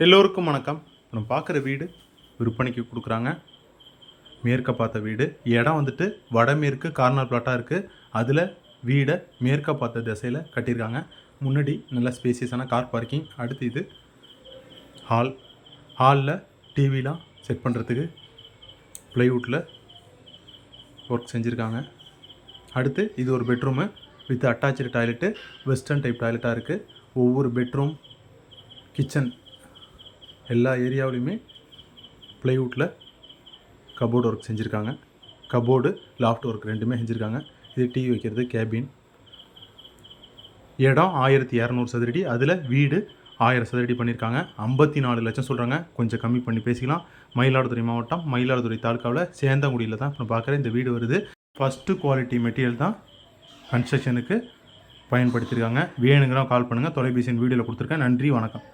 எல்லோருக்கும் வணக்கம். நம்ம பார்க்குற வீடு விற்பனைக்கு கொடுக்குறாங்க. மேற்க பார்த்த வீடு. இடம் வந்துட்டு வடமேற்கு கார்னர் பிளாட்டாக இருக்குது. அதில் வீடை மேற்க பார்த்த திசையில் கட்டியிருக்காங்க. முன்னாடி நல்ல ஸ்பேசியஸான கார் பார்க்கிங். அடுத்து இது ஹாலில் டிவிலாம் செட் பண்ணுறதுக்கு ப்ளைவுட்டில் ஒர்க் செஞ்சுருக்காங்க. அடுத்து இது ஒரு bedroom with attach toilet. Western type டாய்லெட்டாக இருக்குது. ஒவ்வொரு பெட்ரூம், கிச்சன் எல்லா ஏரியாவிலையுமே ப்ளைவுட்டில் கபோர்டு ஒர்க் செஞ்சுருக்காங்க. கபோர்டு, லாஃப்ட் ஒர்க் ரெண்டுமே செஞ்சுருக்காங்க. இது டிவி வைக்கிறது கேபின். இடம் 1200 சதுரடி. அதில் வீடு 1000 சதுரடி பண்ணியிருக்காங்க. 54 லட்சம் சொல்கிறாங்க. கொஞ்சம் கம்மி பண்ணி பேசிக்கலாம். மயிலாடுதுறை மாவட்டம், மயிலாடுதுறை தாலுக்காவில் சேந்தங்குடியில் தான் இப்போ பார்க்குற இந்த வீடு வருது. ஃபஸ்ட்டு குவாலிட்டி மெட்டீரியல் தான் கன்ஸ்ட்ரக்ஷனுக்கு பயன்படுத்தியிருக்காங்க. வேணுங்கிறவங்க கால் பண்ணுங்கள். தொலைபேசியின் வீடியோவில் கொடுத்துருக்கேன். நன்றி, வணக்கம்.